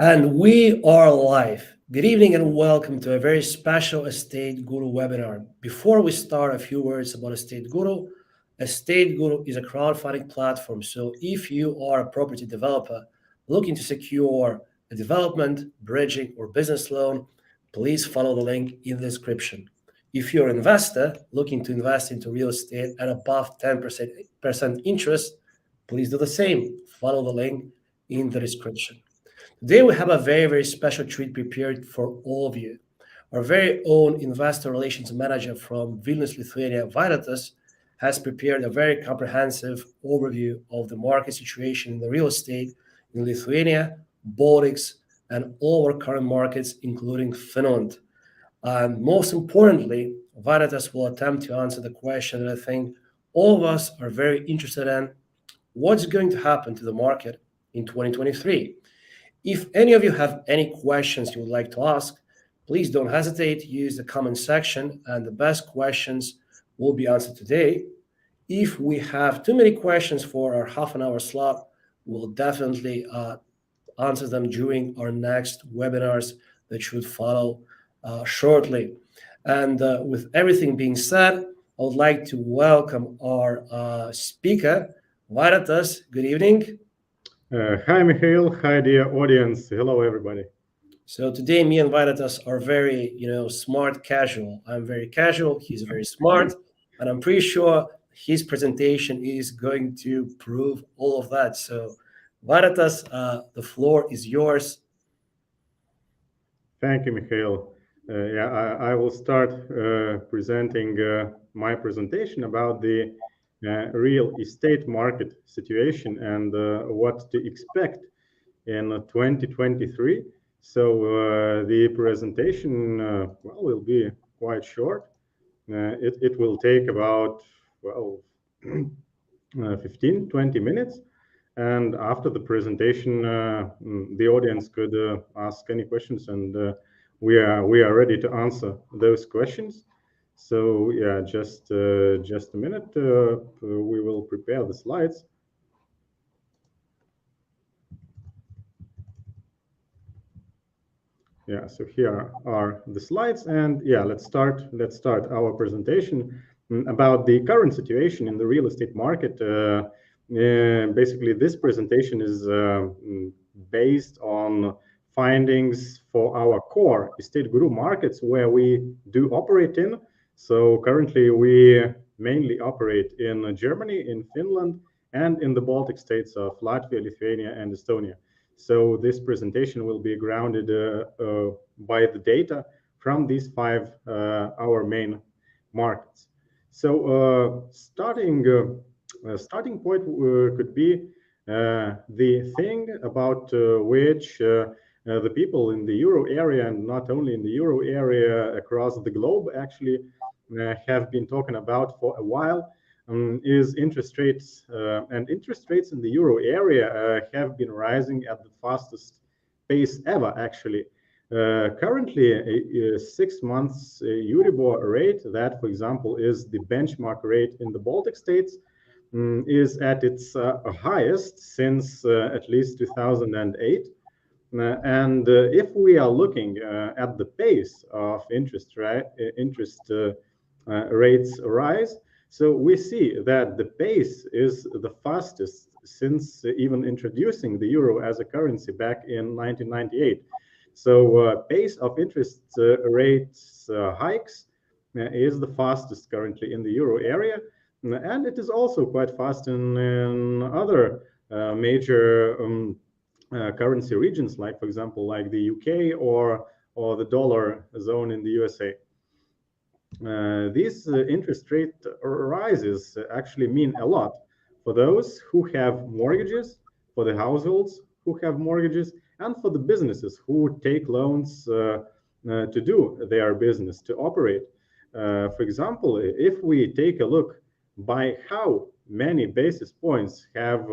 And we are live. Good evening and welcome to a very special Estateguru webinar. Before we start, a few words about Estateguru. Estateguru is a crowdfunding platform. So if you are a property developer looking to secure a development, bridging, or business loan, please follow the link in the description. If you're an investor looking to invest into real estate at above 10% interest, please do the same. Follow the link in the description. Today we have a very special treat prepared for all of you. Our very own investor relations manager from Vilnius, Lithuania, Vaidotas, has prepared a very comprehensive overview of the market situation in the real estate in Lithuania, Baltics, and all our current markets, including Finland. And most importantly, Vaidotas will attempt to answer the question that I think all of us are very interested in: what's going to happen to the market in 2023? If any of you have any questions you would like to ask, please don't hesitate to use the comment section, and the best questions will be answered today. If we have too many questions for our half an hour slot, we'll definitely answer them during our next webinars that should follow shortly. And with everything being said, I would like to welcome our speaker, Vaidotas. Good evening. Hi, Mihhail. Hi, dear audience. Hello, everybody. So today, me and Vaidotas are very, smart casual. I'm very casual. He's very smart, and I'm pretty sure his presentation is going to prove all of that. So, Vaidotas, the floor is yours. Thank you, Mihhail. I will start presenting my presentation about the real estate market situation and what to expect in 2023. So the presentation will be quite short. It will take about 15-20 minutes, and after the presentation the audience could ask any questions, and we are ready to answer those questions. So yeah, just a minute. We will prepare the slides. Yeah, so here are the slides, and yeah, let's start our presentation about the current situation in the real estate market. Basically, this presentation is based on findings for our core Estateguru markets where we do operate in. So currently we mainly operate in Germany, in Finland, and in the Baltic states of Latvia, Lithuania, and Estonia. So this presentation will be grounded by the data from these five our main markets. So starting point could be the thing about which the people in the euro area, and not only in the euro area, across the globe actually have been talking about for a while, is interest rates. And interest rates in the euro area have been rising at the fastest pace ever, actually. Currently, a 6 months Euribor rate, that, for example, is the benchmark rate in the Baltic states, is at its highest since at least 2008. And if we are looking at the pace of interest rates rise, so we see that the pace is the fastest since even introducing the euro as a currency back in 1998. So pace of interest rates hikes is the fastest currently in the euro area, and it is also quite fast in other major currency regions, like, for example, like the UK or the dollar zone in the USA. These interest rate rises actually mean a lot for those who have mortgages, for the households who have mortgages, and for the businesses who take loans to do their business, to operate. For example, if we take a look by how many basis points have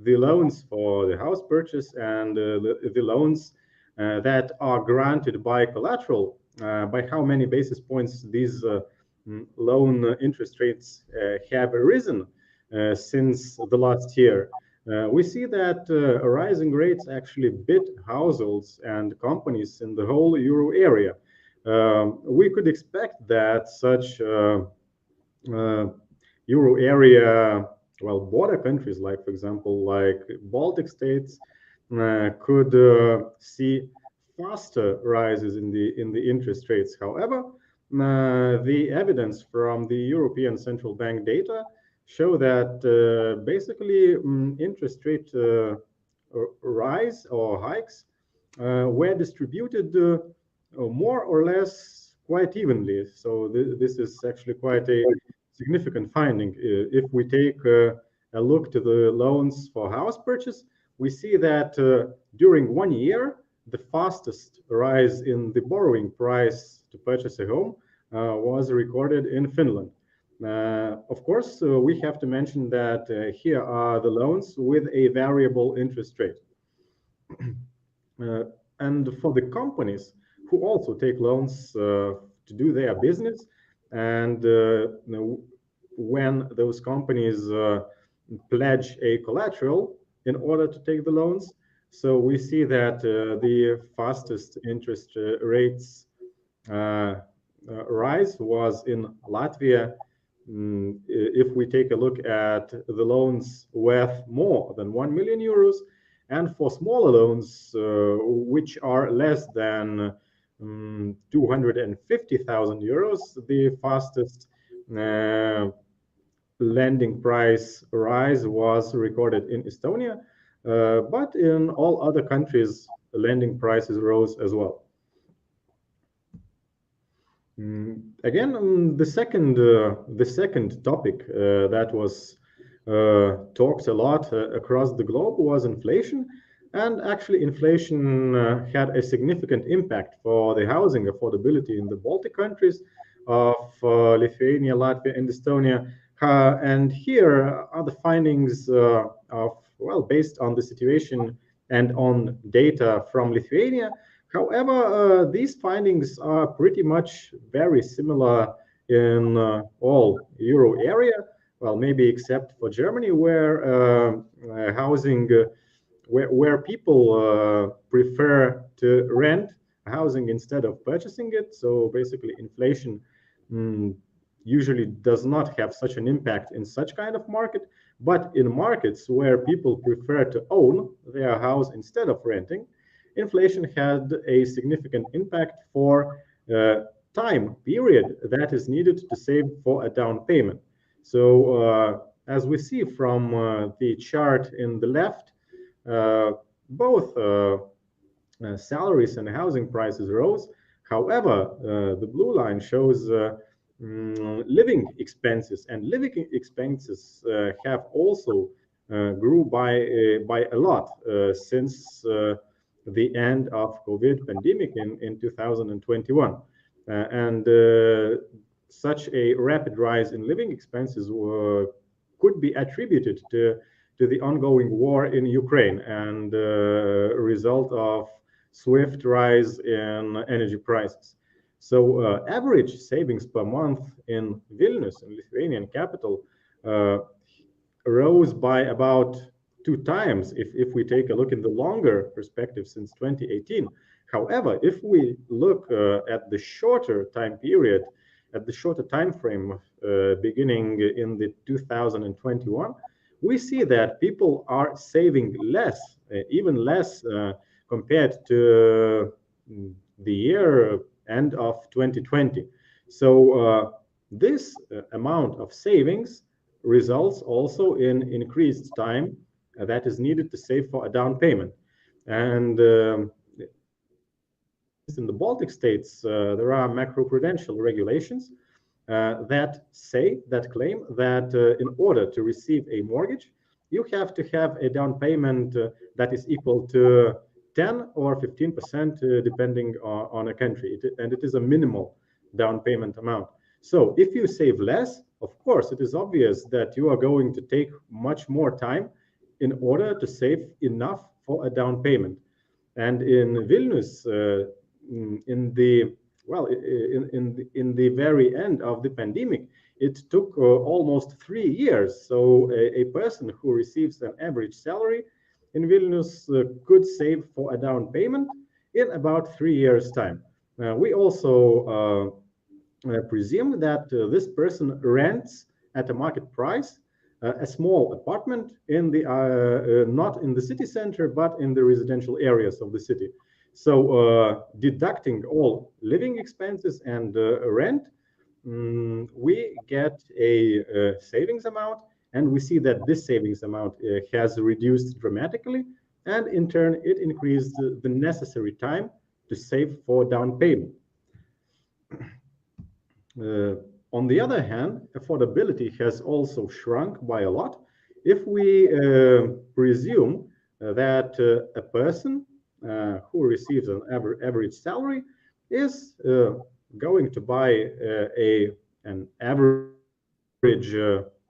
the loans for the house purchase and the loans that are granted by collateral, by how many basis points these loan interest rates have risen since the last year, we see that rising rates actually bit households and companies in the whole euro area. We could expect that such euro area, well, border countries, like for example, like Baltic states, could see faster rises in the interest rates. However, the evidence from the European Central Bank data show that basically interest rate rise or hikes were distributed more or less quite evenly. So this is actually quite a significant finding. If we take a look to the loans for house purchase, we see that during 1 year, the fastest rise in the borrowing price to purchase a home was recorded in Finland. Of course, we have to mention that here are the loans with a variable interest rate. And for the companies who also take loans to do their business, and when those companies pledge a collateral in order to take the loans, so we see that the fastest interest rates rise was in Latvia. If we take a look at the loans worth more than 1 million euros, and for smaller loans which are less than 250,000 euros, the fastest lending price rise was recorded in Estonia, but in all other countries, lending prices rose as well. Again, the second topic that was talked a lot across the globe was inflation, and actually inflation had a significant impact for the housing affordability in the Baltic countries of Lithuania, Latvia, and Estonia. And here are the findings based on the situation and on data from Lithuania. However, these findings are pretty much very similar in all euro area. Well, maybe except for Germany, where housing, where people prefer to rent housing instead of purchasing it. So basically, inflation usually does not have such an impact in such kind of market. But in markets where people prefer to own their house instead of renting, inflation had a significant impact for time period that is needed to save for a down payment. So as we see from the chart in the left, both salaries and housing prices rose. However, the blue line shows living expenses, and living expenses have also grew by a lot since the end of COVID pandemic in 2021. And such a rapid rise in living expenses could be attributed to the ongoing war in Ukraine and result of swift rise in energy prices. So average savings per month in Vilnius, in Lithuanian capital, rose by about 2 times if we take a look in the longer perspective since 2018. However, if we look at the shorter time period, at the shorter time frame beginning in the 2021, we see that people are saving less, even less compared to the year end of 2020. So this amount of savings results also in increased time that is needed to save for a down payment. And in the Baltic states, there are macroprudential regulations that claim that in order to receive a mortgage, you have to have a down payment that is equal to 10 or 15%, depending on a country, and it is a minimal down payment amount. So if you save less, of course, it is obvious that you are going to take much more time in order to save enough for a down payment. And in Vilnius, in the very end of the pandemic, it took almost 3 years. So a person who receives an average salary in Vilnius could save for a down payment in about 3 years' time. We also presume that this person rents at a market price a small apartment in the not in the city center, but in the residential areas of the city. So deducting all living expenses and rent, we get a savings amount, and we see that this savings amount has reduced dramatically, and in turn it increased the necessary time to save for down payment. On the other hand, affordability has also shrunk by a lot. If we presume that a person who receives an average salary is going to buy an average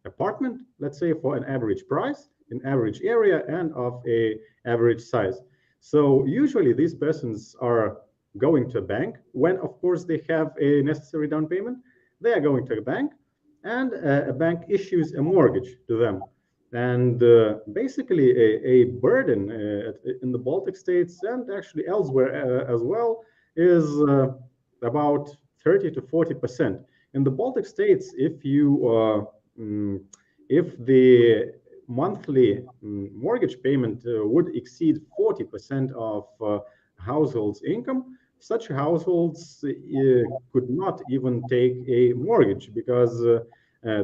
apartment, let's say for an average price, in average area, and of a average size. So usually these persons are going to a bank when, of course, they have a necessary down payment. They are going to a bank, and a bank issues a mortgage to them. And basically a burden in the Baltic states and actually elsewhere as well is about 30 to 40%. In the Baltic states, if the monthly mortgage payment would exceed 40% of households' income, such households could not even take a mortgage, because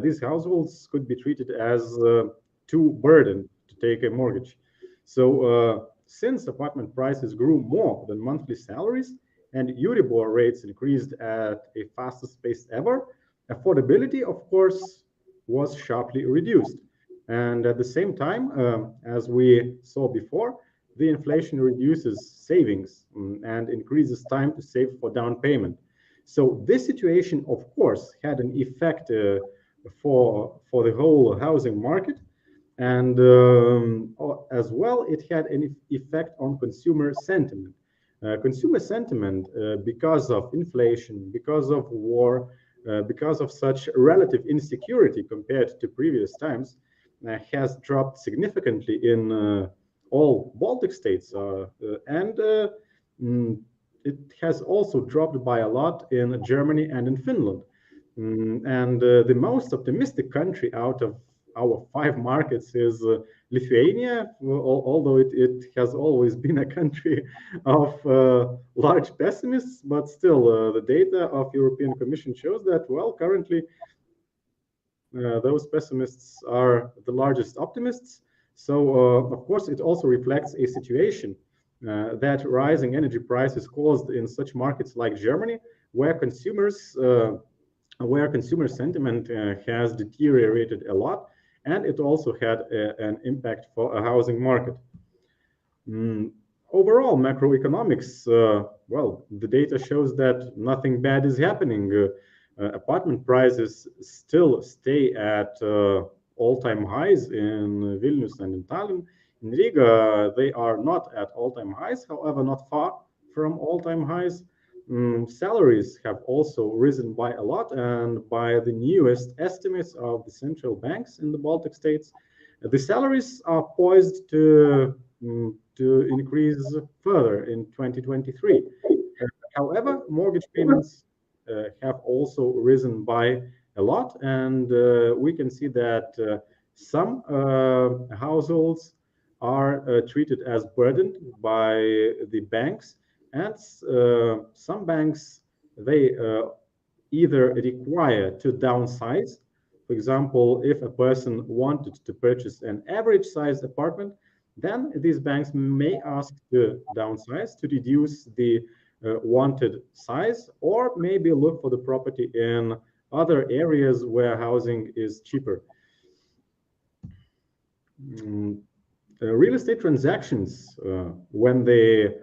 these households could be treated as too burdened to take a mortgage. So since apartment prices grew more than monthly salaries and Euribor rates increased at a fastest pace ever, affordability, of course, was sharply reduced. And at the same time, as we saw before, the inflation reduces savings and increases time to save for down payment. So this situation, of course, had an effect for the whole housing market, and as well, it had an effect on consumer sentiment. Consumer sentiment, because of inflation, because of war, because of such relative insecurity compared to previous times, has dropped significantly in all Baltic states, and it has also dropped by a lot in Germany and in Finland. And the most optimistic country out of our 5 markets is Lithuania, although it has always been a country of large pessimists, but still the data of European Commission shows that, well, currently those pessimists are the largest optimists. So, of course, it also reflects a situation that rising energy prices caused in such markets like Germany, where consumer sentiment has deteriorated a lot, and it also had an impact for a housing market. Overall, macroeconomics, well, the data shows that nothing bad is happening. Apartment prices still stay at all-time highs in Vilnius and in Tallinn. In Riga, they are not at all-time highs, however, not far from all-time highs. Salaries have also risen by a lot, and by the newest estimates of the central banks in the Baltic states, the salaries are poised to increase further in 2023. However, mortgage payments have also risen by a lot, and we can see that some households are treated as burdened by the banks, and some banks, they either require to downsize. For example, if a person wanted to purchase an average sized apartment, then these banks may ask to downsize to reduce the wanted size, or maybe look for the property in other areas where housing is cheaper. Real estate transactions, when they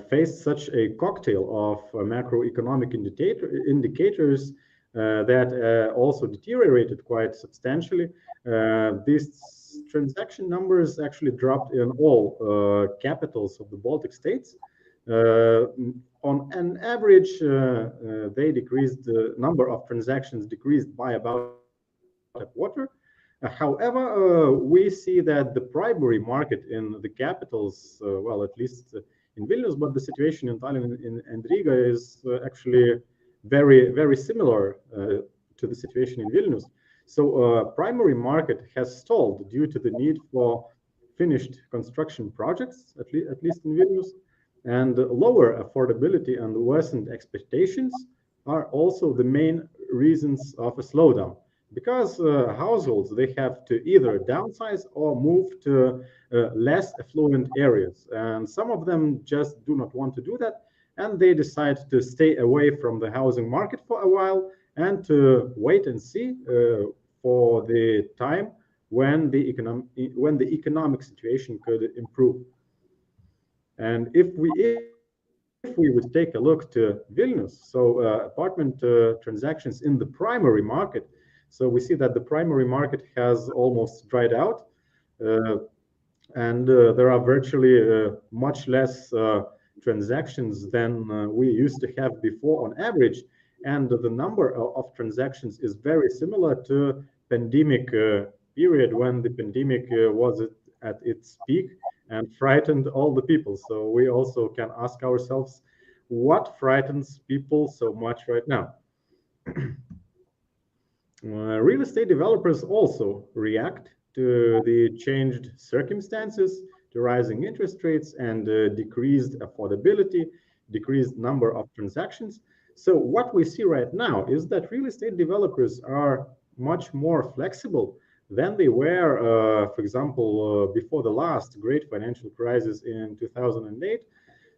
face such a cocktail of macroeconomic indicators that also deteriorated quite substantially, these transaction numbers actually dropped in all capitals of the Baltic states. On an average, they decreased, the number of transactions decreased by about a quarter. However, we see that the primary market in the capitals, well, at least in Vilnius, but the situation in Tallinn and Riga is actually very similar to the situation in Vilnius. So primary market has stalled due to the need for finished construction projects, at least in Vilnius, and lower affordability and worsened expectations are also the main reasons of a slowdown. Because households, they have to either downsize or move to less affluent areas. And some of them just do not want to do that. And they decide to stay away from the housing market for a while and to wait and see for the time when the economic situation could improve. And if we would take a look to Vilnius, so apartment transactions in the primary market, so we see that the primary market has almost dried out, and there are virtually much less transactions than we used to have before on average, and the number of transactions is very similar to pandemic period when the pandemic was at its peak and frightened all the people. So we also can ask ourselves, what frightens people so much right now? Real estate developers also react to the changed circumstances, to rising interest rates and decreased affordability, decreased number of transactions. So what we see right now is that real estate developers are much more flexible than they were, for example, before the last great financial crisis in 2008.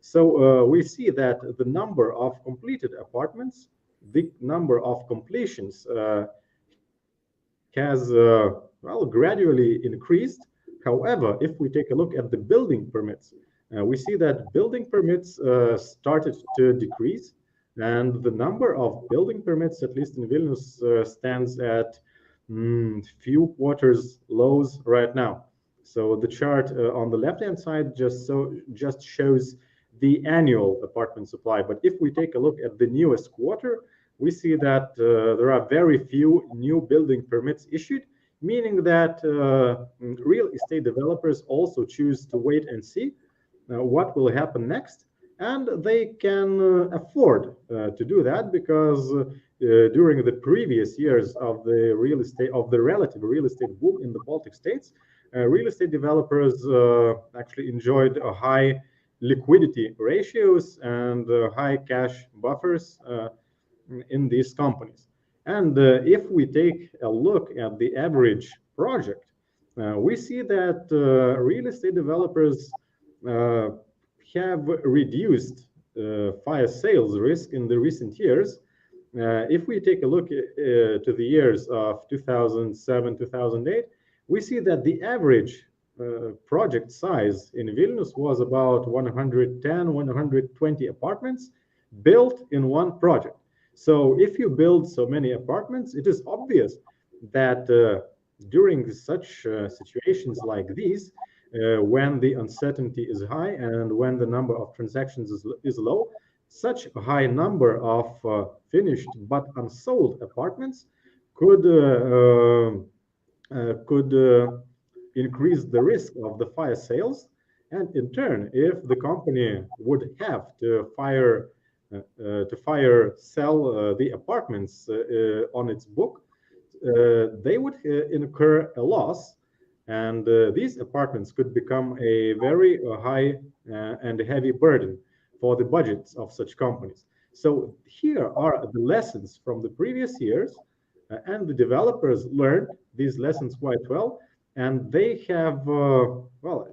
So we see that the number of completed apartments, the number of completions has well, gradually increased. However, if we take a look at the building permits, we see that building permits started to decrease, and the number of building permits, at least in Vilnius, stands at few quarters lows right now. So the chart on the left-hand side just shows the annual apartment supply. But if we take a look at the newest quarter, we see that there are very few new building permits issued, meaning that real estate developers also choose to wait and see what will happen next. And they can afford to do that because during the previous years of the relative real estate boom in the Baltic states, real estate developers actually enjoyed a high liquidity ratios and high cash buffers in these companies. And if we take a look at the average project, we see that real estate developers have reduced fire sales risk in the recent years. If we take a look to the years of 2007, 2008, we see that the average project size in Vilnius was about 110, 120 apartments built in one project. So if you build so many apartments, it is obvious that during such situations like these, when the uncertainty is high and when the number of transactions is low, such a high number of finished but unsold apartments could increase the risk of the fire sales. And in turn, if the company would have to sell the apartments on its book, they would incur a loss, and these apartments could become a very high and heavy burden for the budgets of such companies. So here are the lessons from the previous years, and the developers learned these lessons quite well, and they have, well,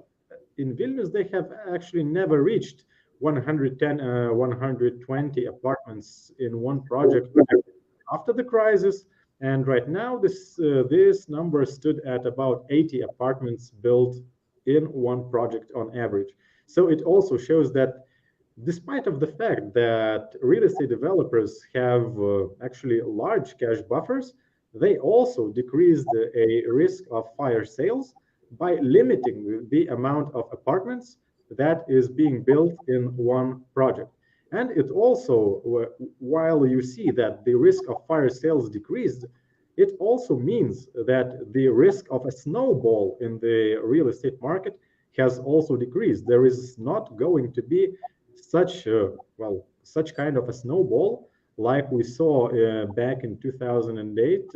in Vilnius, they have actually never reached 110, 120 apartments in one project after the crisis. And right now, this number stood at about 80 apartments built in one project on average. So it also shows that despite of the fact that real estate developers have actually large cash buffers, they also decreased a risk of fire sales by limiting the amount of apartments that is being built in one project. And it also, while you see that the risk of fire sales decreased, it also means that the risk of a snowball in the real estate market has also decreased. There is not going to be such such kind of a snowball like we saw back in 2008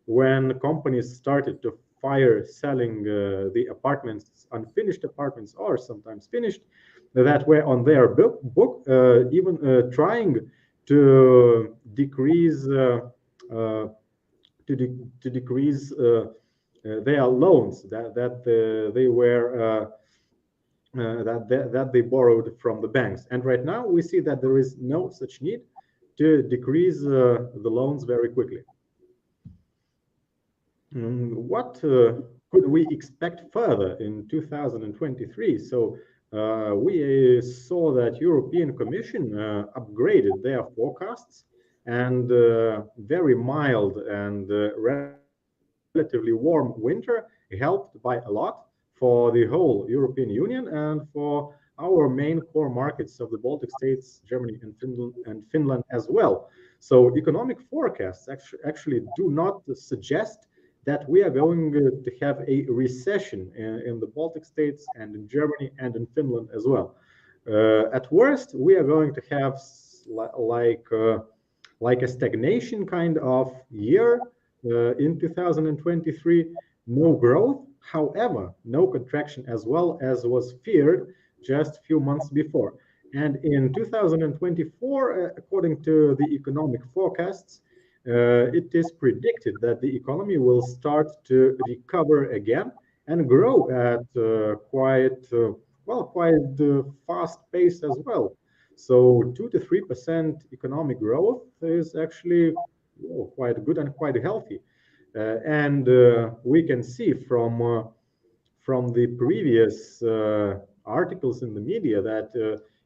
when companies started to fire selling the apartments, unfinished apartments, or sometimes finished, that were on their book even trying to decrease to decrease their loans that they were that they borrowed from the banks. And right now we see that there is no such need to decrease the loans very quickly. What could we expect further in 2023? So we saw that European Commission upgraded their forecasts, and very mild and relatively warm winter helped by a lot for the whole European Union and for our main core markets of the Baltic states, Germany and Finland as well. So economic forecasts actually do not suggest that we are going to have a recession in the Baltic states and in Germany and in Finland as well. At worst, we are going to have like a stagnation kind of year in 2023, no growth, however, no contraction as well as was feared just a few months before. And in 2024, according to the economic forecasts, it is predicted that the economy will start to recover again and grow at quite fast pace as well. So 2 to 3% economic growth is actually quite good and quite healthy. And we can see from the previous articles in the media that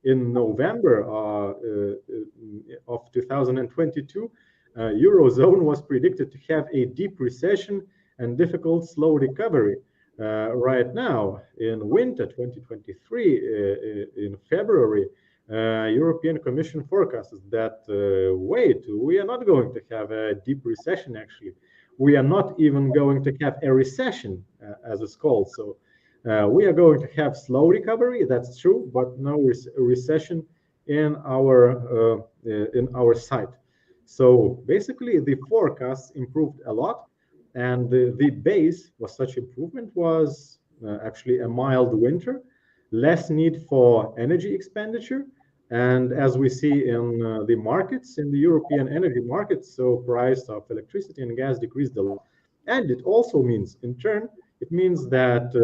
in November of 2022, Eurozone was predicted to have a deep recession and difficult slow recovery. Right now, in winter 2023, in February, European Commission forecasts that wait, we are not going to have a deep recession. Actually, we are not even going to have a recession, as it's called. So we are going to have slow recovery. That's true, but no recession in our sight. So basically, the forecasts improved a lot, and the base for such improvement was actually a mild winter, less need for energy expenditure, and as we see in the markets, in the European energy markets, so price of electricity and gas decreased a lot. And it also means, in turn, it means that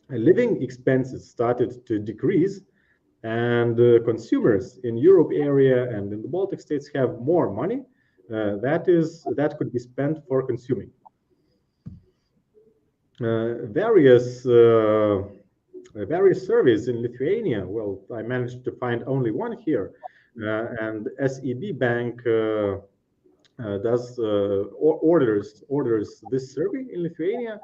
living expenses started to decrease, and consumers in Europe area and in the Baltic states have more money that could be spent for consuming. Various surveys in Lithuania. Well, I managed to find only one here, and SEB Bank orders this survey in Lithuania,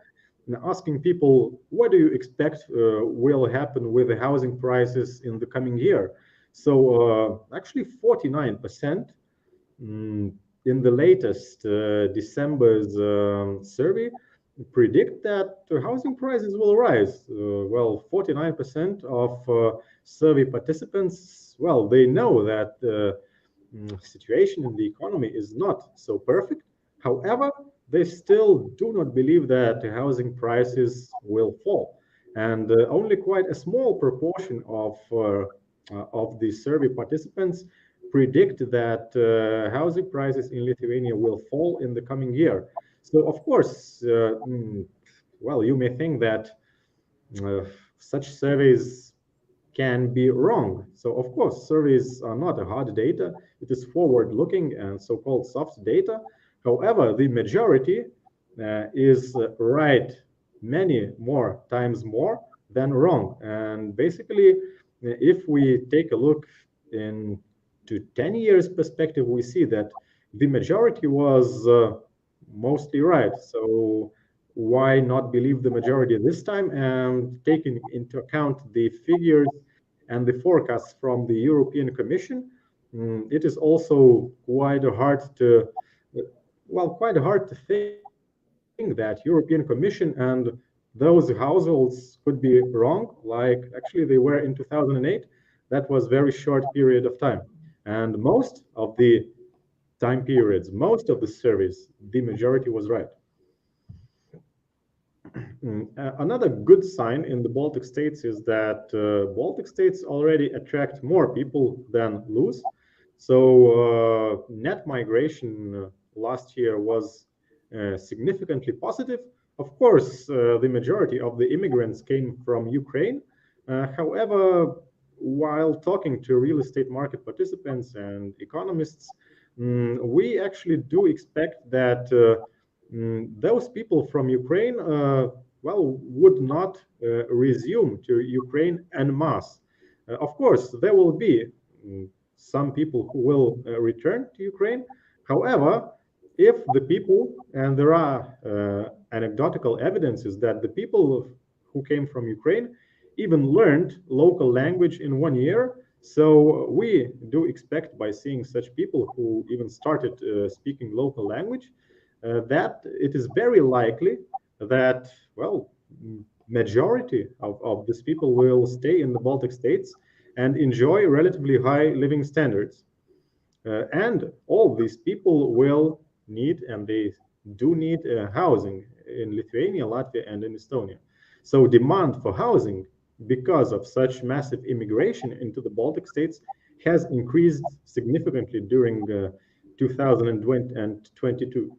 asking people, what do you expect will happen with the housing prices in the coming year? So actually 49% in the latest December's survey predict that housing prices will rise. Well, 49% of survey participants, well, they know that the situation in the economy is not so perfect. However, they still do not believe that housing prices will fall. And only quite a small proportion of the survey participants predict that housing prices in Lithuania will fall in the coming year. So, of course, well, you may think that such surveys can be wrong. So, of course, surveys are not a hard data. It is forward-looking and so-called soft data. However, the majority is right many more times more than wrong. And basically, if we take a look into 10 years perspective, we see that the majority was mostly right. So why not believe the majority this time? And taking into account the figures and the forecasts from the European Commission, it is also quite hard to well, quite hard to think that European Commission and those households could be wrong, like actually they were in 2008. That was very short period of time. And most of the time periods, most of the surveys, the majority was right. Another good sign in the Baltic states is that Baltic states already attract more people than lose. So net migration last year was significantly positive. Of course, the majority of the immigrants came from Ukraine. However, while talking to real estate market participants and economists, we actually do expect that those people from Ukraine, well, would not resume to Ukraine en masse. Of course, there will be some people who will return to Ukraine. However, if the people, and there are anecdotal evidences that the people who came from Ukraine even learned local language in 1 year, so we do expect by seeing such people who even started speaking local language, that it is very likely that, well, majority of these people will stay in the Baltic states and enjoy relatively high living standards. And all these people will need, and they do need housing in Lithuania, Latvia, and in Estonia. So demand for housing, because of such massive immigration into the Baltic states, has increased significantly during 2022.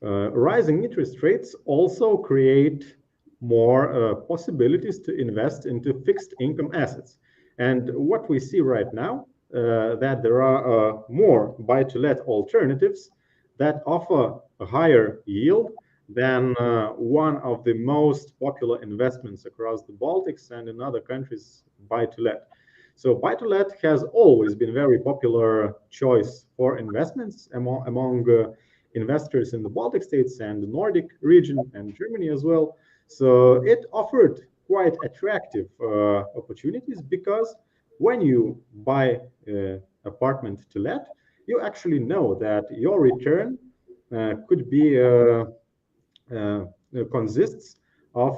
Rising interest rates also create more possibilities to invest into fixed income assets. And what we see right now, that there are more buy-to-let alternatives that offer a higher yield than one of the most popular investments across the Baltics and in other countries, buy-to-let. So buy-to-let has always been a very popular choice for investments among investors in the Baltic states and the Nordic region and Germany as well. So it offered quite attractive opportunities, because when you buy apartment to let, you actually know that your return could be consists of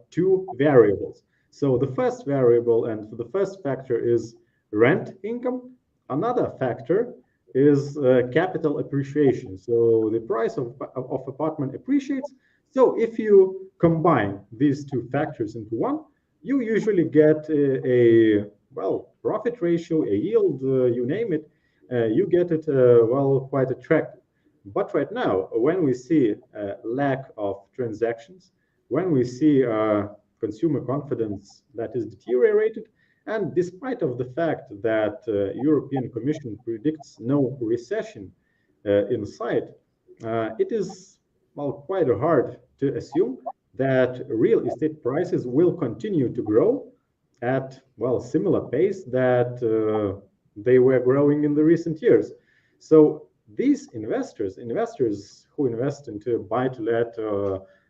two variables. So the first variable and the first factor is rent income. Another factor is capital appreciation. So the price of apartment appreciates. So if you combine these two factors into one, you usually get a well, profit ratio, a yield, you name it, you get it, well, quite attractive. But right now, when we see a lack of transactions, when we see consumer confidence that is deteriorated, and despite of the fact that European Commission predicts no recession in sight, it is, well, quite hard to assume that real estate prices will continue to grow at, well, similar pace that they were growing in the recent years. So these investors who invest into buy-to-let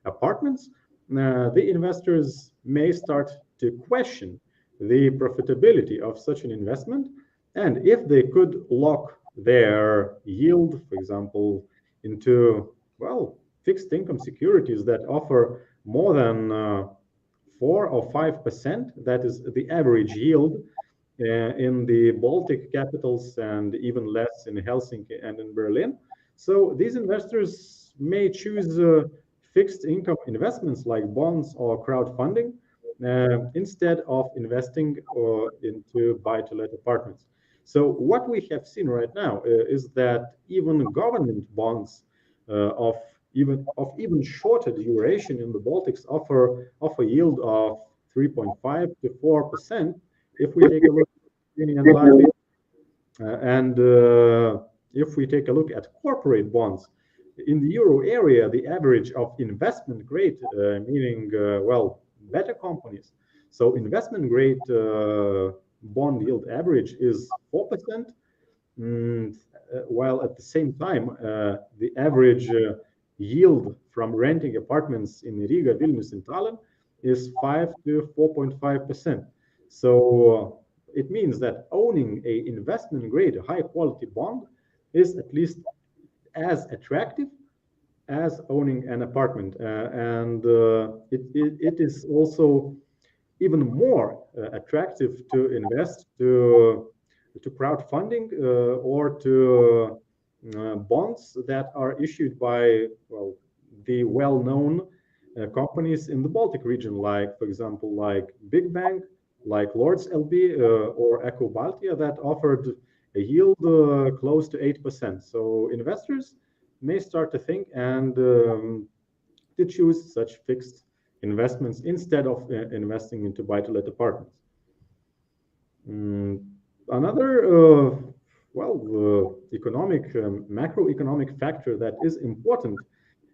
apartments, the investors may start to question the profitability of such an investment. And if they could lock their yield, for example, into, well, fixed income securities that offer more than 4 or 5%, that is the average yield in the Baltic capitals, and even less in Helsinki and in Berlin. So these investors may choose fixed income investments like bonds or crowdfunding instead of investing into buy-to-let apartments. So what we have seen right now is that even government bonds of even shorter duration in the Baltics offer yield of 3.5 to 4% if we take a look at Latvia. And if we take a look at corporate bonds in the euro area, the average of investment grade, meaning well, better companies. So investment grade bond yield average is 4%, while at the same time the average yield from renting apartments in Riga, Vilnius, and Tallinn is 5 to 4.5%. So it means that owning a investment grade, high quality bond is at least as attractive as owning an apartment, and it is also even more attractive to invest to crowdfunding or to bonds that are issued by the well-known companies in the Baltic region, like for example, like Big Bank, like Lords LB or Eco Baltia, that offered a yield close to 8%. So investors may start to think and to choose such fixed investments instead of investing into buy-to-let apartments. Another economic macroeconomic factor that is important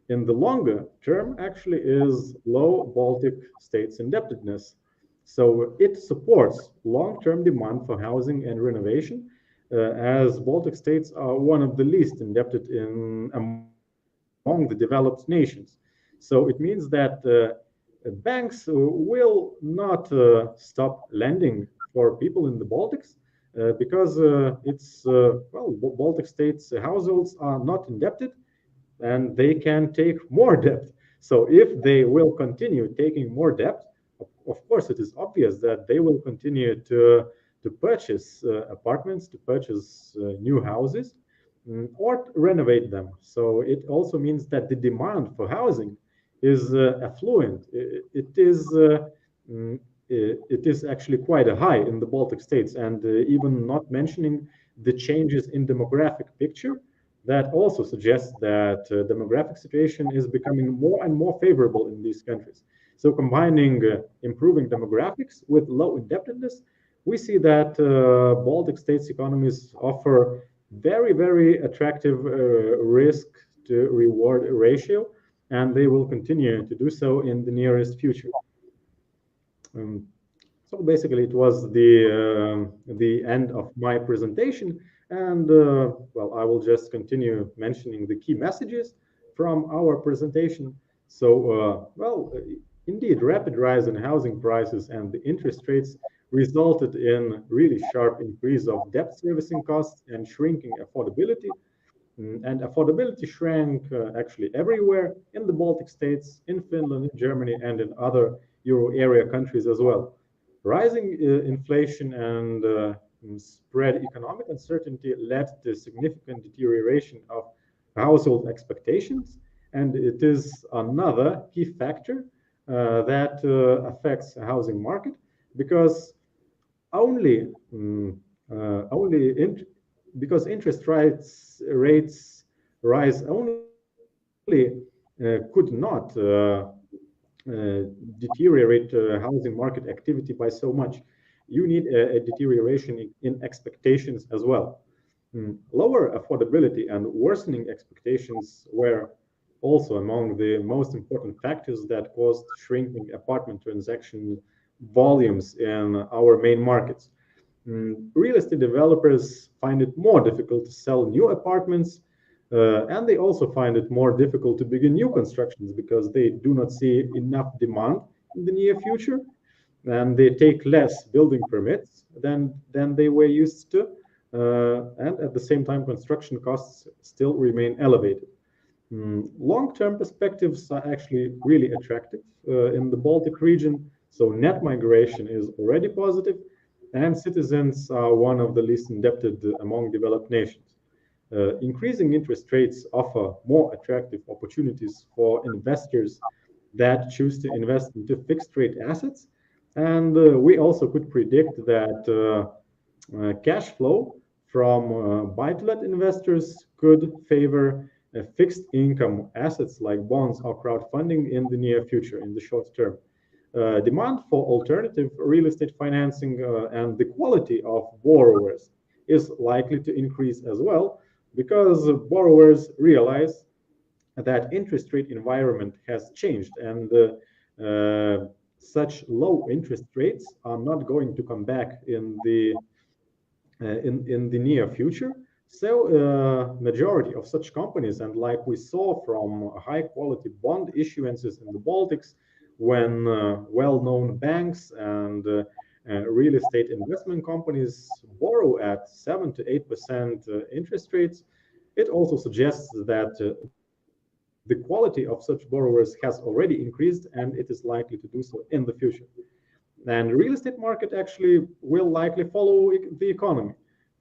in the longer term actually is low Baltic states indebtedness. So it supports long-term demand for housing and renovation, as Baltic states are one of the least indebted among the developed nations. So it means that banks will not stop lending for people in the Baltics because Baltic states households are not indebted and they can take more debt. So if they will continue taking more debt, of course, it is obvious that they will continue to purchase apartments, to purchase new houses, or renovate them. So it also means that the demand for housing is affluent. It is actually quite a high in the Baltic states, and even not mentioning the changes in demographic picture that also suggests that demographic situation is becoming more and more favorable in these countries. So combining improving demographics with low indebtedness, we see that Baltic states economies offer very, very attractive risk to reward ratio, and they will continue to do so in the nearest future. So basically, it was the end of my presentation, and I will just continue mentioning the key messages from our presentation. So, indeed, rapid rise in housing prices and the interest rates resulted in really sharp increase of debt servicing costs and shrinking affordability. And affordability shrank actually everywhere in the Baltic states, in Finland, in Germany, and in other Euro area countries as well. Rising inflation and spread economic uncertainty led to significant deterioration of household expectations, and it is another key factor that affects the housing market, because only because interest rates rise only could not deteriorate housing market activity by so much. You need a deterioration in expectations as well. Lower affordability and worsening expectations were also among the most important factors that caused shrinking apartment transaction volumes in our main markets. Real estate developers find it more difficult to sell new apartments, and they also find it more difficult to begin new constructions because they do not see enough demand in the near future, and they take less building permits than they were used to, and at the same time, construction costs still remain elevated. Long-term perspectives are actually really attractive in the Baltic region, so net migration is already positive, and citizens are one of the least indebted among developed nations. Increasing interest rates offer more attractive opportunities for investors that choose to invest into fixed rate assets. And we also could predict that cash flow from buy-to-let investors could favor fixed income assets like bonds or crowdfunding in the near future, in the short term. Demand for alternative real estate financing and the quality of borrowers is likely to increase as well, because borrowers realize that interest rate environment has changed, and such low interest rates are not going to come back in the near future. So majority of such companies, and like we saw from high quality bond issuances in the Baltics, when well-known banks and real estate investment companies borrow at 7 to 8% interest rates, it also suggests that the quality of such borrowers has already increased, and it is likely to do so in the future. And the real estate market actually will likely follow the economy.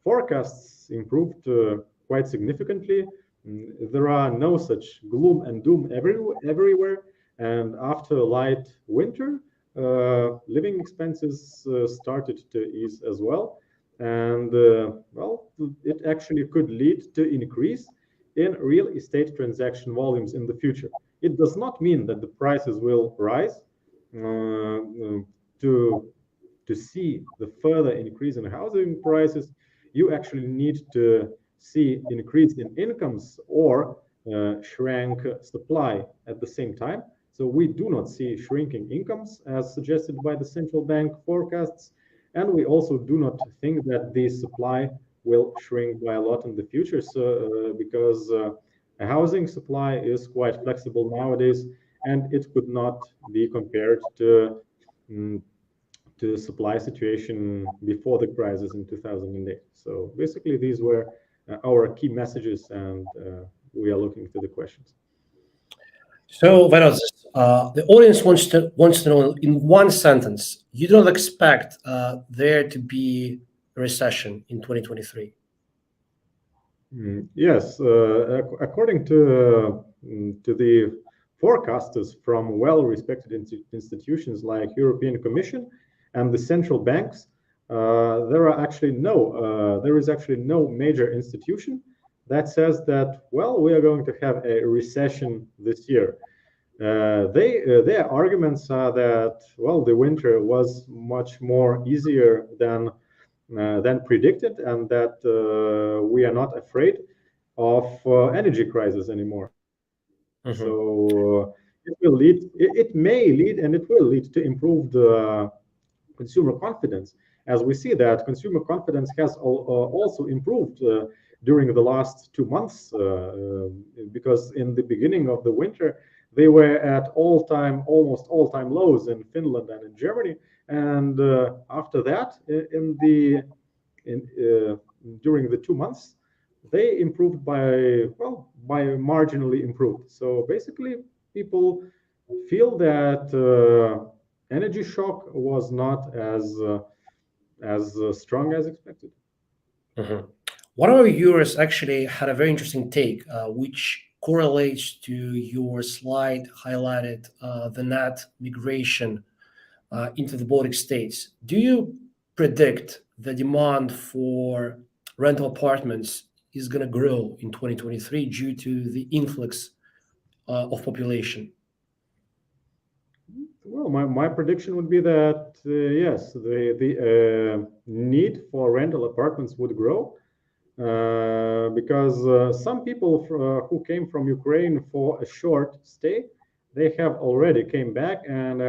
Forecasts improved quite significantly. There are no such gloom and doom everywhere. And after a light winter, living expenses started to ease as well. And well, it actually could lead to increase in real estate transaction volumes in the future. It does not mean that the prices will rise. To see the further increase in housing prices, you actually need to see increase in incomes or shrank supply at the same time. So we do not see shrinking incomes as suggested by the central bank forecasts, and we also do not think that the supply will shrink by a lot in the future. So because a housing supply is quite flexible nowadays, and it could not be compared to the supply situation before the crisis in 2008. So basically, these were our key messages, and we are looking to the questions. So, Vaidotas, the audience wants to know in one sentence, you don't expect there to be a recession in 2023. Yes, according to the forecasters from well-respected institutions like European Commission and the central banks, there is actually no major institution that says that, well, we are going to have a recession this year. Their arguments are that, well, the winter was much more easier than predicted, and that we are not afraid of energy crisis anymore. Mm-hmm. So it may lead, and it will lead to improved consumer confidence, as we see that consumer confidence has also improved during the last 2 months, because in the beginning of the winter they were at almost all-time lows in Finland and in Germany, and after that, during the 2 months, they improved by marginally improved. So basically, people feel that energy shock was not as strong as expected. Mm-hmm. One of our viewers actually had a very interesting take, which correlates to your slide highlighted the net migration into the Baltic states. Do you predict the demand for rental apartments is going to grow in 2023 due to the influx of population? Well, my prediction would be that yes, the need for rental apartments would grow because some people who came from Ukraine for a short stay, they have already came back, and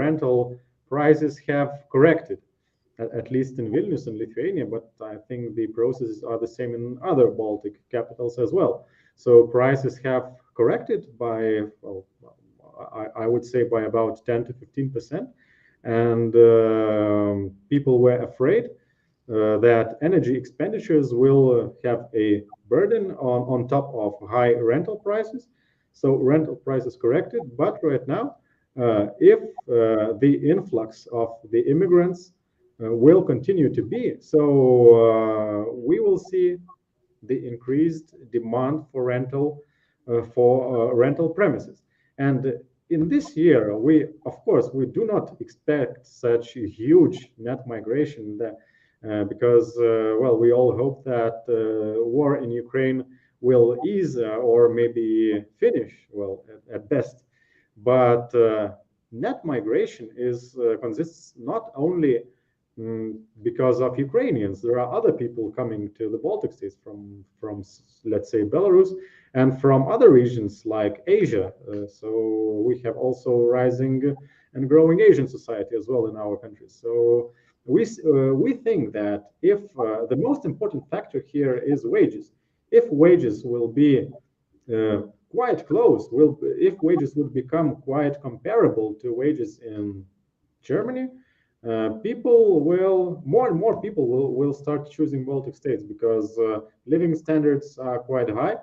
rental prices have corrected, at least in Vilnius and Lithuania, but I think the processes are the same in other Baltic capitals as well. So prices have corrected by, well, I would say by about 10 to 15%. And people were afraid that energy expenditures will have a burden on top of high rental prices. So rental prices corrected, but right now, if the influx of the immigrants will continue to be, so we will see the increased demand for rental premises. And in this year, of course, we do not expect such a huge net migration because, well, we all hope that war in Ukraine will ease or maybe finish, well, at best. But net migration consists not only because of Ukrainians. There are other people coming to the Baltic states from let's say Belarus and from other regions like Asia. So we have also rising and growing Asian society as well in our country. So we think that if the most important factor here is wages, if wages will be quite close, if wages would become quite comparable to wages in Germany, more and more people will start choosing Baltic states because living standards are quite high.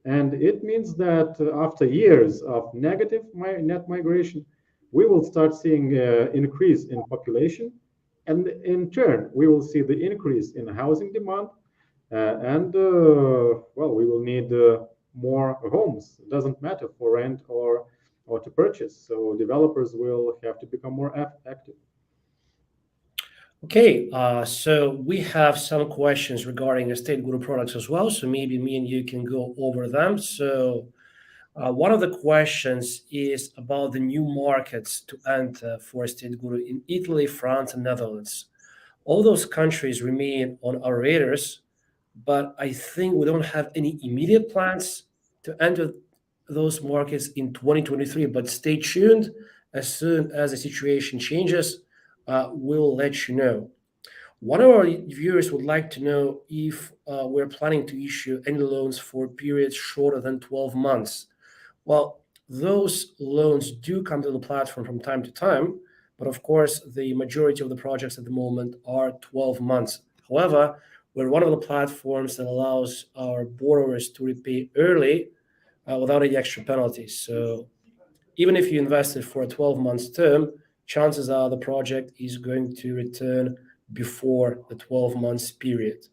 And it means that after years of negative net migration, we will start seeing increase in population. And in turn, we will see the increase in housing demand. Well, we will need more homes. It doesn't matter for rent or to purchase. So developers will have to become more active. Okay, so we have some questions regarding Estateguru products as well. So maybe me and you can go over them. So one of the questions is about the new markets to enter for Estateguru in Italy, France, and Netherlands. All those countries remain on our radars, but I think we don't have any immediate plans to enter those markets in 2023. But stay tuned. As soon as the situation changes, we'll let you know. One of our viewers would like to know if we're planning to issue any loans for periods shorter than 12 months. Well, those loans do come to the platform from time to time, but of course, the majority of the projects at the moment are 12 months. However, we're one of the platforms that allows our borrowers to repay early without any extra penalties. So even if you invested for a 12 months term, chances are the project is going to return before the 12 months period.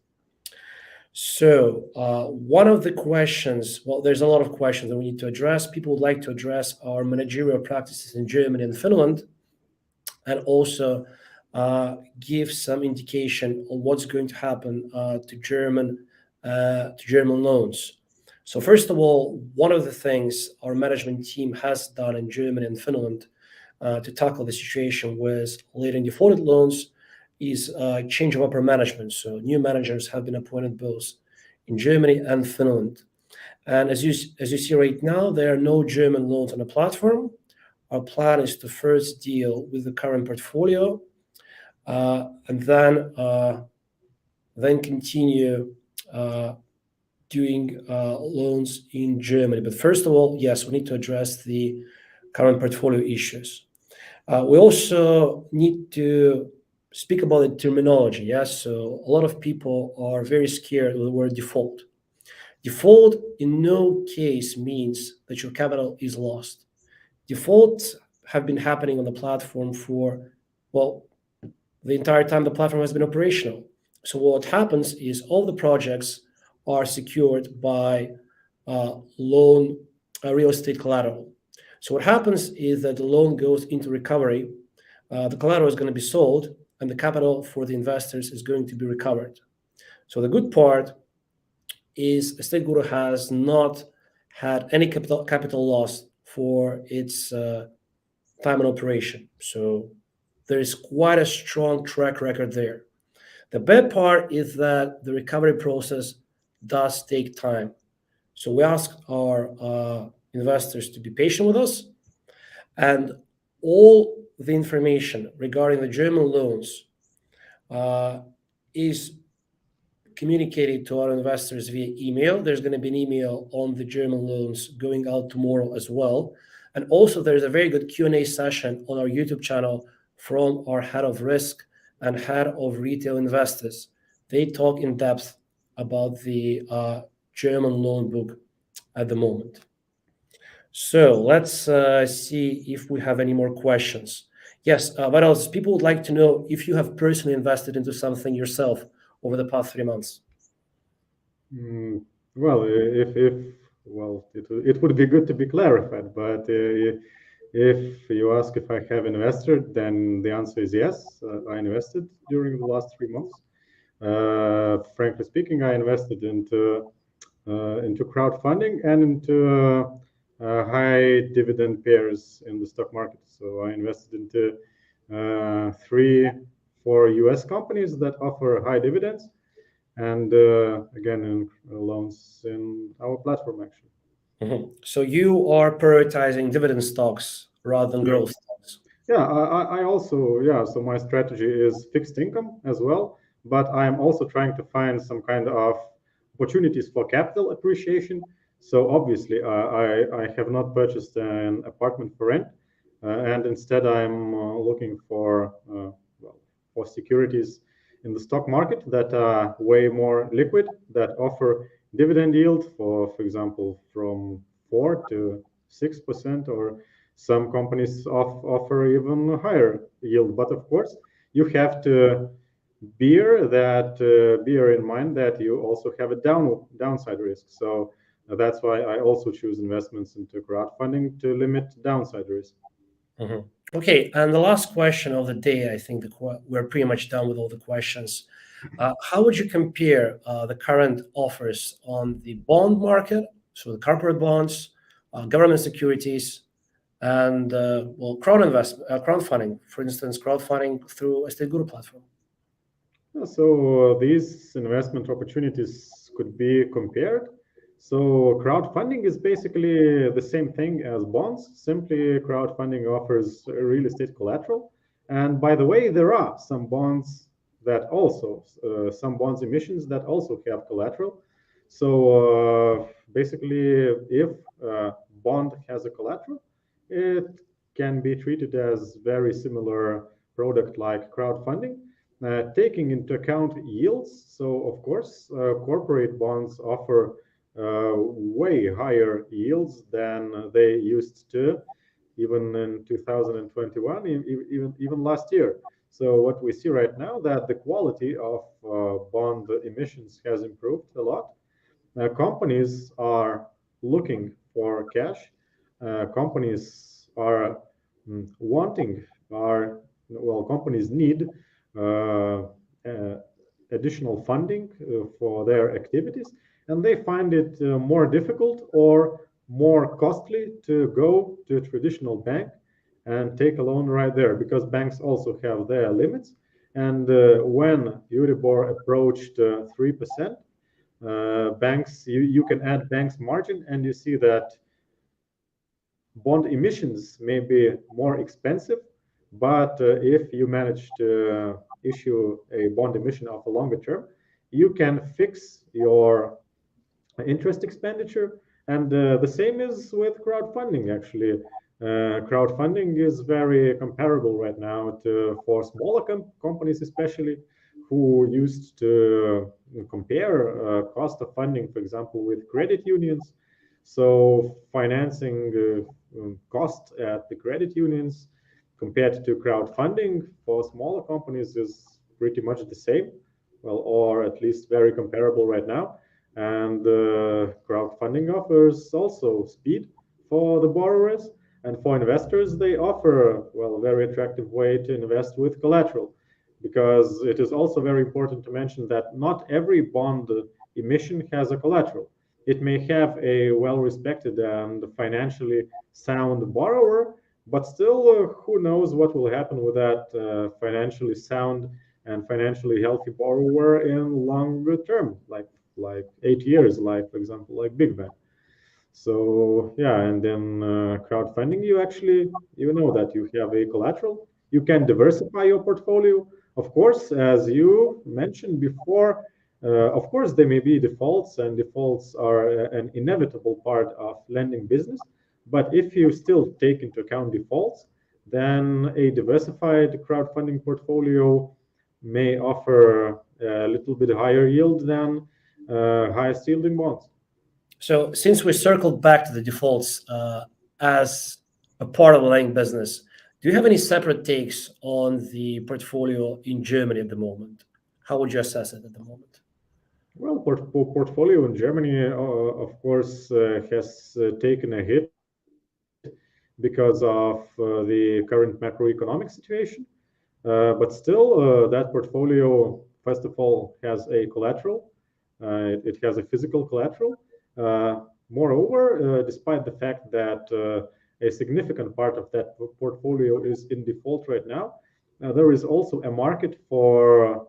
So one of the questions, well, there's a lot of questions that we need to address. People would like to address our managerial practices in Germany and Finland, and also give some indication on what's going to happen to German loans. So first of all, one of the things our management team has done in Germany and Finland to tackle the situation with late and defaulted loans is change of upper management. So new managers have been appointed both in Germany and Finland. And as you see right now, there are no German loans on the platform. Our plan is to first deal with the current portfolio and then continue doing loans in Germany. But first of all, yes, we need to address the current portfolio issues. We also need to speak about the terminology. Yes, so a lot of people are very scared of the word default. Default in no case means that your capital is lost. Defaults have been happening on the platform for, well, the entire time the platform has been operational. So what happens is all the projects are secured by loan real estate collateral. So what happens is that the loan goes into recovery, the collateral is going to be sold, and the capital for the investors is going to be recovered. So the good part is Estateguru has not had any capital loss for its time in operation. So there is quite a strong track record there. The bad part is that the recovery process does take time. So we ask our investors to be patient with us, and all the information regarding the German loans is communicated to our investors via email. There's going to be an email on the German loans going out tomorrow as well. And also there's a very good Q&A session on our YouTube channel from our head of risk and head of retail investors. They talk in depth about the German loan book at the moment. So let's see if we have any more questions. Yes, Vaidotas, people would like to know if you have personally invested into something yourself over the past 3 months. Well, it would be good to be clarified, but if you ask if I have invested, then the answer is yes. I invested during the last 3 months. Frankly speaking, I invested into crowdfunding and into high dividend pairs in the stock market. So I invested into 3-4 US companies that offer high dividends, and again in loans in our platform actually. So you are prioritizing dividend stocks rather than growth stocks. Yeah, I also, so my strategy is fixed income as well, but I'm also trying to find some kind of opportunities for capital appreciation. So obviously I have not purchased an apartment for rent, and instead I'm looking for for securities in the stock market that are way more liquid, that offer dividend yield for example, from 4 to 6%, or some companies offer even higher yield. But of course, you have to bear in mind that you also have a downside risk. So that's why I also choose investments into crowdfunding to limit downside risk. Mm-hmm. Okay, and the last question of the day, I think we're pretty much done with all the questions. How would you compare the current offers on the bond market, so the corporate bonds, government securities, and crowdfunding, for instance, crowdfunding through Estateguru platform? So these investment opportunities could be compared. So crowdfunding is basically the same thing as bonds. Simply, crowdfunding offers real estate collateral. And by the way, there are some bonds that also, some bonds emissions that also have collateral. So basically, if a bond has a collateral, it can be treated as very similar product like crowdfunding. Taking into account yields, so of course, corporate bonds offer way higher yields than they used to, even in 2021, even last year. So what we see right now, that the quality of bond emissions has improved a lot. Companies are looking for cash. Companies are wanting, companies need uh, uh, additional funding for their activities, and they find it more difficult or more costly to go to a traditional bank and take a loan right there, because banks also have their limits. And when Euribor approached 3%, banks, you can add banks margin, and you see that bond emissions may be more expensive, but if you manage to issue a bond emission of a longer term, you can fix your interest expenditure. And the same is with crowdfunding, actually. Crowdfunding is very comparable right now for smaller companies, especially, who used to compare cost of funding, for example, with credit unions. So financing cost at the credit unions compared to crowdfunding for smaller companies is pretty much the same, well, or at least very comparable right now. And crowdfunding offers also speed for the borrowers, and for investors they offer, well, a very attractive way to invest with collateral, because it is also very important to mention that not every bond emission has a collateral. It may have a well-respected and financially sound borrower, but still, who knows what will happen with that financially sound and financially healthy borrower in longer term, like 8 years, like for example, like Big Bang. So yeah, and then crowdfunding, you know that you have a collateral. You can diversify your portfolio. Of course, as you mentioned before, of course there may be defaults, and defaults are an inevitable part of lending business. But if you still take into account defaults, then a diversified crowdfunding portfolio may offer a little bit higher yield than highest yielding bonds. So since we circled back to the defaults as a part of the lending business, do you have any separate takes on the portfolio in Germany at the moment? How would you assess it at the moment? Well, portfolio in Germany, of course, has taken a hit because of the current macroeconomic situation. But still, that portfolio, first of all, has a collateral. It has a physical collateral. Moreover, despite the fact that a significant part of that portfolio is in default right now, there is also a market for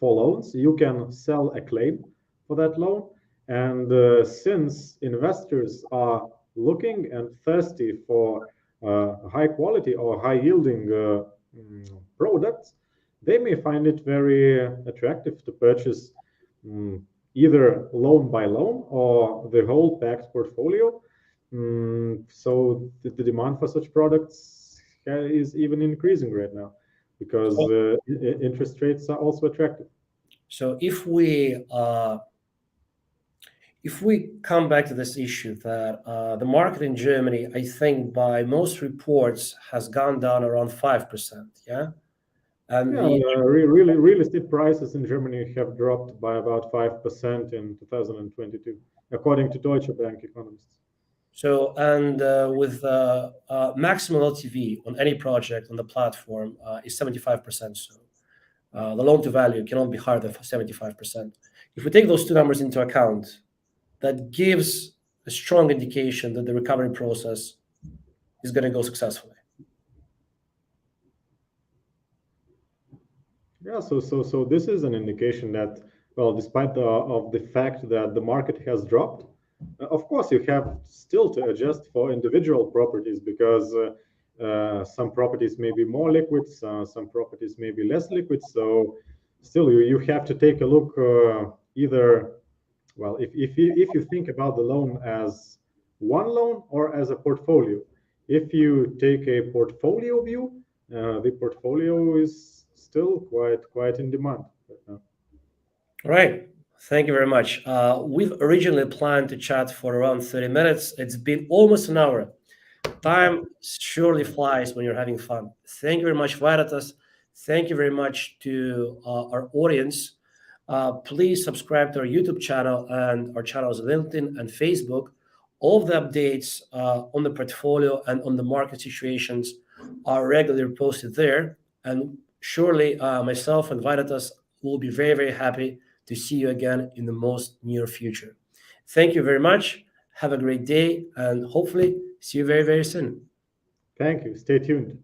loans. You can sell a claim for that loan. And since investors are looking and thirsty for high quality or high yielding products, they may find it very attractive to purchase either loan by loan or the whole packed portfolio. So the demand for such products is even increasing right now, because interest rates are also attractive. So if we come back to this issue that the market in Germany, I think by most reports has gone down around 5%, yeah? And Real estate prices in Germany have dropped by about 5% in 2022, according to Deutsche Bank economists. So, and with maximum LTV on any project on the platform is 75%. So the loan to value cannot be higher than 75%. If we take those two numbers into account, that gives a strong indication that the recovery process is going to go successfully. Yeah, so this is an indication that, well, despite of the fact that the market has dropped, of course you have still to adjust for individual properties, because some properties may be more liquid, some properties may be less liquid. So still you have to take a look either, well, if you think about the loan as one loan or as a portfolio. If you take a portfolio view, the portfolio is still quite in demand right now. Right. Thank you very much. We've originally planned to chat for around 30 minutes. It's been almost an hour. Time surely flies when you're having fun. Thank you very much, Vaidotas. Thank you very much to our audience. Please subscribe to our YouTube channel and our channels on LinkedIn and Facebook. All of the updates on the portfolio and on the market situations are regularly posted there. And surely myself and Vaidotas will be very, very happy to see you again in the most near future. Thank you very much. Have a great day and hopefully see you very, very soon. Thank you. Stay tuned.